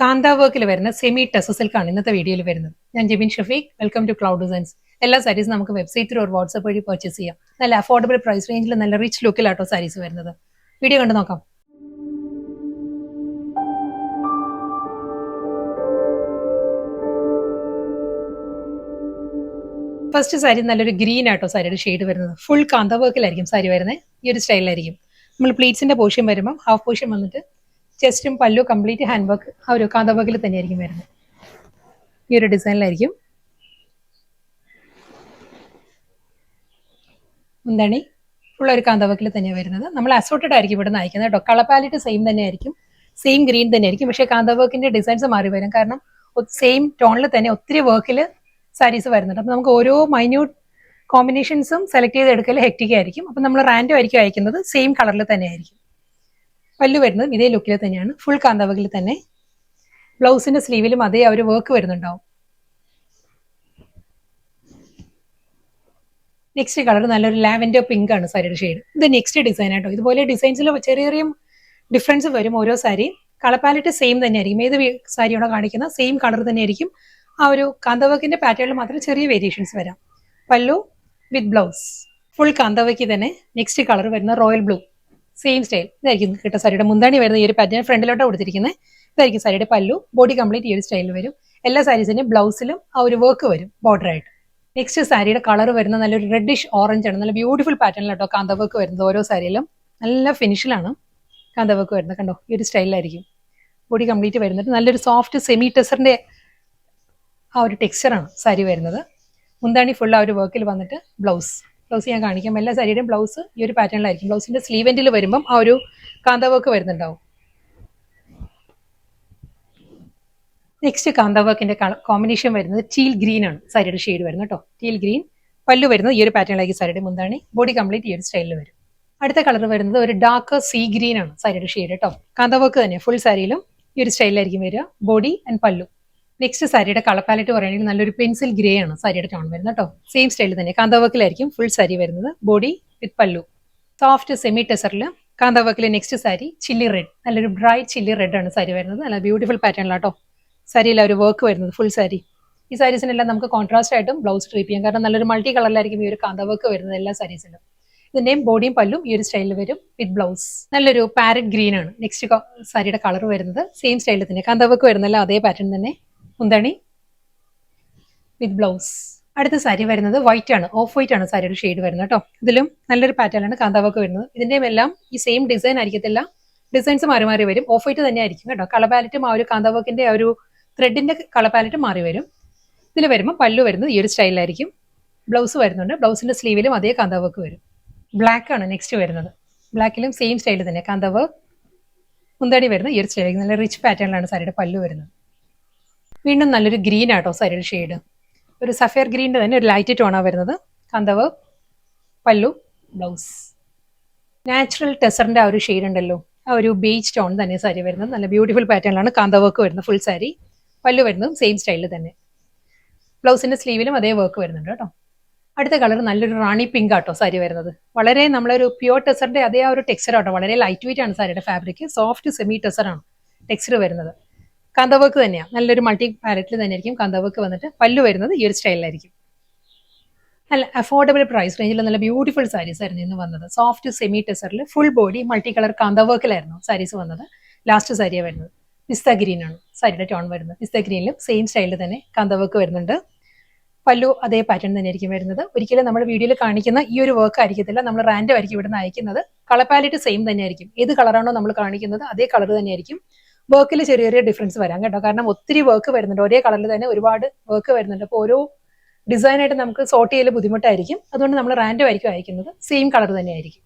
കാന്ത വർക്കിൽ വരുന്ന സെമി ടെസ സിൽക്കാണ് ഇന്നത്തെ വീഡിയോയിൽ വരുന്നത്. ഞാൻ Jebin Shafeeq. Welcome to cloud designs. എല്ലാ സാരീസും നമുക്ക് വെബ്സൈറ്റ് ത്രൂ ഒരു വാട്സ്ആപ്പ് വഴി പർച്ചേസ് ചെയ്യാം. നല്ല അഫോർഡബിൾ പ്രൈസ് റേഞ്ചിൽ നല്ല റിച്ച് ലുക്കിലാട്ടോ സാരീസ് വരുന്നത്. വീഡിയോ കണ്ടു നോക്കാം. ഫസ്റ്റ് സാരി നല്ലൊരു ഗ്രീൻ ആട്ടോ സാരിയുടെ ഷെയ്ഡ് വരുന്നത്. ഫുൾ കാന്ത വർക്കിലായിരിക്കും സാരി വരുന്നത്. ഈ ഒരു സ്റ്റൈലിലായിരിക്കും. നമ്മൾ പ്ലീറ്റ്സിന്റെ പോർഷൻ വരുമ്പോൾ ഹാഫ് പോർഷൻ വന്നിട്ട് ചെസ്റ്റും പല്ലു കംപ്ലീറ്റ് ഹാൻഡ് വർക്ക് ആ ഒരു കാന്ത വർക്കിൽ തന്നെയായിരിക്കും വരുന്നത്. ഈ ഒരു ഡിസൈനിലായിരിക്കും. എന്താണ് ഫുൾ ഒരു കാന്ത വർക്കിൽ തന്നെയാണ് വരുന്നത്. നമ്മൾ അസോർട്ടഡ് ആയിരിക്കും ഇവിടെ നിന്ന് അയക്കുന്നത് കേട്ടോ. കളർ പാലറ്റ് സെയിം തന്നെയായിരിക്കും, സെയിം ഗ്രീൻ തന്നെയായിരിക്കും. പക്ഷേ കാന്ത വർക്കിന്റെ ഡിസൈൻസ് മാറി വരും. കാരണം സെയിം ടോണിൽ തന്നെ ഒത്തിരി വർക്കിൽ സാരീസ് വരുന്നുണ്ട്. അപ്പം നമുക്ക് ഓരോ മൈന്യൂട്ട് കോമ്പിനേഷൻസും സെലക്ട് ചെയ്ത് എടുക്കൽ ഹെക്റ്റിക് ആയിരിക്കും. അപ്പം നമ്മൾ റാൻഡം ആയിരിക്കും അയക്കുന്നത്. സെയിം കളറിൽ തന്നെ ആയിരിക്കും. പല്ലു വരുന്നത് ഇതേ ലുക്കിൽ തന്നെയാണ്, ഫുൾ കാന്ത വർക്കിൽ തന്നെ. ബ്ലൗസിന്റെ സ്ലീവിലും അതേ ഒരു വർക്ക് വരുന്നുണ്ടാവും. നെക്സ്റ്റ് കളർ നല്ലൊരു ലാവൻഡർ പിങ്ക് ആണ് സാരിയുടെ ഷെയ്ഡ്. ഇത് നെക്സ്റ്റ് ഡിസൈൻ ആട്ടോ. ഇതുപോലെ ഡിസൈൻസിൽ ചെറിയ ചെറിയ ഡിഫറൻസ് വരും ഓരോ സാരി. കളർ പാലറ്റ് സെയിം തന്നെയായിരിക്കും. ഏത് സാരിയോടെ കാണിക്കുന്ന സെയിം കളർ തന്നെയായിരിക്കും. ആ ഒരു കാന്ത വർക്കിന്റെ പാറ്റേണിൽ മാത്രം ചെറിയ വേരിയേഷൻസ് വരാം. പല്ലു വിത്ത് ബ്ലൗസ് ഫുൾ കാന്ത വർക്കിൽ തന്നെ. നെക്സ്റ്റ് കളർ വരുന്ന റോയൽ ബ്ലൂ, സെയിം സ്റ്റൈൽ. ഇതായിരിക്കും കിട്ടുക സാരിയുടെ മുന്താണി വരുന്ന ഈ ഒരു പാറ്റേൺ ഫ്രണ്ടിലോട്ട് കൊടുത്തിരിക്കുന്നത്. ഇതായിരിക്കും സാരിയുടെ പല്ലു. ബോഡി കംപ്ലീറ്റ് ഈ ഒരു സ്റ്റൈലിൽ വരും. എല്ലാ സാരീസിന്റെയും ബ്ലൗസിലും ആ ഒരു വർക്ക് വരും ബോർഡർ ആയിട്ട്. നെക്സ്റ്റ് സാരിയുടെ കളർ വരുന്ന നല്ലൊരു റെഡിഷ് ഓറഞ്ച് ആണ്. നല്ല ബ്യൂട്ടിഫുൾ പാറ്റേണിലാട്ടോ കാന്ത വർക്ക് വരുന്നത്. ഓരോ സാരിയിലും നല്ല ഫിനിഷിലാണ് കാന്ത വർക്ക് വരുന്നത്. കണ്ടോ, ഈ ഒരു സ്റ്റൈലിലായിരിക്കും ബോഡി കംപ്ലീറ്റ് വരുന്നത്. നല്ലൊരു സോഫ്റ്റ് സെമി ടെസറിന്റെ ആ ഒരു ടെക്സ്ചറാണ് സാരി വരുന്നത്. മുന്താണി ഫുൾ ആ ഒരു വർക്കിൽ വന്നിട്ട് ബ്ലൗസ് ഞാൻ കാണിക്കാം. എല്ലാ സാരിയുടെയും ബ്ലൗസ് ഈ ഒരു പാറ്റേണിലായിരിക്കും. ബ്ലൗസിന്റെ സ്ലീവ് എൻഡിൽ വരുമ്പം ആ ഒരു കാന്ത വർക്ക് വരുന്നുണ്ടാവും. നെക്സ്റ്റ് കാന്ത വർക്കിന്റെ കോമ്പിനേഷൻ വരുന്നത് ടീൽ ഗ്രീൻ ആണ് സാരിയുടെ ഷെയ്ഡ് വരുന്നത് കേട്ടോ. Teal green. പല്ലു വരുന്നത് ഈ ഒരു പാറ്റേണിലായിരിക്കും സാരിയുടെ മുന്താണി. ബോഡി കംപ്ലീറ്റ് ഈ ഒരു സ്റ്റൈലിൽ വരും. അടുത്ത കളർ വരുന്നത് ഒരു ഡാർക്ക് സീ ഗ്രീൻ ആണ് സാരിയുടെ ഷെയ്ഡ് കേട്ടോ. കാന്ത വർക്ക് തന്നെ ഫുൾ സാരിയിലും ഈ ഒരു സ്റ്റൈലിലായിരിക്കും വരിക. ബോഡി ആൻഡ് പല്ലു. നെക്സ്റ്റ് സാരിയുടെ കളർ പാലറ്റ് പറയുകയാണെങ്കിൽ നല്ലൊരു പെൻസിൽ ഗ്രേ ആണ് സാരിയുടെ ടോൺ വരുന്നത് കേട്ടോ. സെയിം സ്റ്റൈലിൽ തന്നെ കാന്ത വർക്കിലായിരിക്കും ഫുൾ സാരി വരുന്നത്. ബോഡി വിത്ത് പല്ലു. സോഫ്റ്റ് സെമി ടെസറിൽ കാന്ത വർക്കിലെ നെക്സ്റ്റ് സാരി ചില്ലി റെഡ്. നല്ലൊരു ബ്രൈറ്റ് ചില്ലി റെഡ് ആണ് സാരി വരുന്നത്. നല്ല ബ്യൂട്ടിഫുൾ പാറ്റേണിലാട്ടോ സാരിയിൽ ഒരു വർക്ക് വരുന്നത് ഫുൾ സാരി. ഈ സാരീസിനെല്ലാം നമുക്ക് കോൺട്രാസ്റ്റ് ആയിട്ടും ബ്ലൗസ് ട്രീപ്പ് ചെയ്യാം. കാരണം നല്ലൊരു മൾട്ടി കളറിലായിരിക്കും ഈ ഒരു കാന്ത വർക്ക് വരുന്നത് എല്ലാ സാരീസിലും. ഇതിന്റെയും ബോഡിയും പല്ലും ഈ ഒരു സ്റ്റൈലിൽ വരും വിത്ത് ബ്ലൗസ്. നല്ലൊരു പാരറ്റ് ഗ്രീൻ ആണ് നെക്സ്റ്റ് സാരിയുടെ കളർ വരുന്നത്. സെയിം സ്റ്റൈലിൽ തന്നെ കാന്ത വർക്ക് വരുന്നല്ല അതേ പാറ്റേൺ തന്നെ. മുന്താണി വിത്ത് ബ്ലൗസ്. അടുത്ത സാരി വരുന്നത് വൈറ്റ് ആണ്. ഓഫ് വൈറ്റ് ആണ് സാരിയുടെ ഷെയ്ഡ് വരുന്നത് കേട്ടോ. ഇതിലും നല്ലൊരു പാറ്റേൺ ആണ് കാന്ത വർക്ക് വരുന്നത്. ഇതിന്റെയും എല്ലാം ഈ സെയിം ഡിസൈൻ ആയിരിക്കത്തില്ല, ഡിസൈൻസ് മാറി മാറി വരും. ഓഫ് വൈറ്റ് തന്നെ ആയിരിക്കും കേട്ടോ. കളർ പാലറ്റും ആ ഒരു കാന്ത വർക്കിന്റെ ആ ഒരു ത്രെഡിന്റെ കളർ പാലറ്റ് മാറി വരും. ഇതിൽ വരുമ്പോൾ പല്ലു വരുന്നത് ഈ ഒരു സ്റ്റൈലിലായിരിക്കും. ബ്ലൗസ് വരുന്നുണ്ട്. ബ്ലൗസിന്റെ സ്ലീവിലും അതേ കാന്ത വർക്ക് വരും. ബ്ലാക്ക് ആണ് നെക്സ്റ്റ് വരുന്നത്. ബ്ലാക്കിലും സെയിം സ്റ്റൈലിൽ തന്നെ കാന്ത വർക്ക്. മുന്താണി വരുന്നത് ഈ ഒരു സ്റ്റൈലിൽ നല്ല റിച്ച് പാറ്റേണിലാണ് സാരിയുടെ പല്ലു വരുന്നത്. വീണ്ടും നല്ലൊരു ഗ്രീൻ ആട്ടോ സാരിയുടെ ഷെയ്ഡ്. ഒരു സഫയർ ഗ്രീനിന്റെ തന്നെ ഒരു ലൈറ്റ് ടോണാണ് വരുന്നത്. കാന്ത വർക്ക്, പല്ലു, ബ്ലൗസ്. നാച്ചുറൽ ടെസറിന്റെ ആ ഒരു ഷെയ്ഡ് ഉണ്ടല്ലോ, ആ ഒരു ബേജ് ടോൺ തന്നെ സാരി വരുന്നത്. നല്ല ബ്യൂട്ടിഫുൾ പാറ്റേണിലാണ് കാന്ത വർക്ക് വരുന്നത് ഫുൾ സാരി. പല്ലു വരുന്നതും സെയിം സ്റ്റൈലിൽ തന്നെ. ബ്ലൗസിന്റെ സ്ലീവിലും അതേ വർക്ക് വരുന്നുണ്ട് കേട്ടോ. അടുത്ത കളർ നല്ലൊരു റാണി പിങ്ക് ആട്ടോ സാരി വരുന്നത്. വളരെ നമ്മളൊരു പ്യുവർ ടെസറിന്റെ അതേ ആ ഒരു ടെക്സ്ചർ ആട്ടോ. വളരെ ലൈറ്റ് വെയിറ്റ് ആണ് സാരിയുടെ ഫാബ്രിക്. സോഫ്റ്റ് സെമി ടെസറാണ് ടെക്സ്ചർ വരുന്നത്. കാന്ത വർക്ക് തന്നെയാണ്. നല്ലൊരു മൾട്ടി പാലറ്റിൽ തന്നെയായിരിക്കും കാന്ത വർക്ക് വന്നിട്ട്. പല്ലു വരുന്നത് ഈ ഒരു സ്റ്റൈലിലായിരിക്കും. നല്ല അഫോർഡബിൾ പ്രൈസ് റേഞ്ചിൽ നല്ല ബ്യൂട്ടിഫുൾ സാരീസ് ആയിരുന്നു ഇന്ന് വന്നത്. സോഫ്റ്റ് സെമി ടെസറിൽ full body multi colour kantha വർക്കിലായിരുന്നു സാരീസ് വന്നത്. ലാസ്റ്റ് സാരിയാണ് വരുന്നത്. പിസ്ത ഗ്രീൻ ആണ് സാരിയുടെ ടോൺ വരുന്നത്. പിസ്ത ഗ്രീനിലും സെയിം സ്റ്റൈലിൽ തന്നെ കാന്ത വർക്ക് വരുന്നുണ്ട്. പല്ലു അതേ പാറ്റേൺ തന്നെയായിരിക്കും വരുന്നത്. ഒരിക്കലും നമ്മുടെ വീഡിയോയിൽ കാണിക്കുന്ന ഈ ഒരു വർക്ക് ആയിരിക്കത്തില്ല. നമ്മൾ റാൻഡം ആയിരിക്കും ഇവിടുന്ന് അയക്കുന്നത്. കളർ പാലറ്റ് സെയിം തന്നെയായിരിക്കും. ഏത് കളറാണോ നമ്മൾ കാണിക്കുന്നത് അതേ കളർ തന്നെയായിരിക്കും. വർക്കിൽ ചെറിയ ചെറിയ ഡിഫറൻസ് വരാം കേട്ടോ. കാരണം ഒത്തിരി വർക്ക് വരുന്നുണ്ട്. ഒരേ കളറിൽ തന്നെ ഒരുപാട് വർക്ക് വരുന്നുണ്ട്. അപ്പോൾ ഓരോ ഡിസൈനായിട്ട് നമുക്ക് സോർട്ട് ചെയ്യൽ ബുദ്ധിമുട്ടായിരിക്കും. അതുകൊണ്ട് നമ്മൾ റാൻഡം ആയിരിക്കും അയക്കുന്നത്. സെയിം കളർ തന്നെയായിരിക്കും.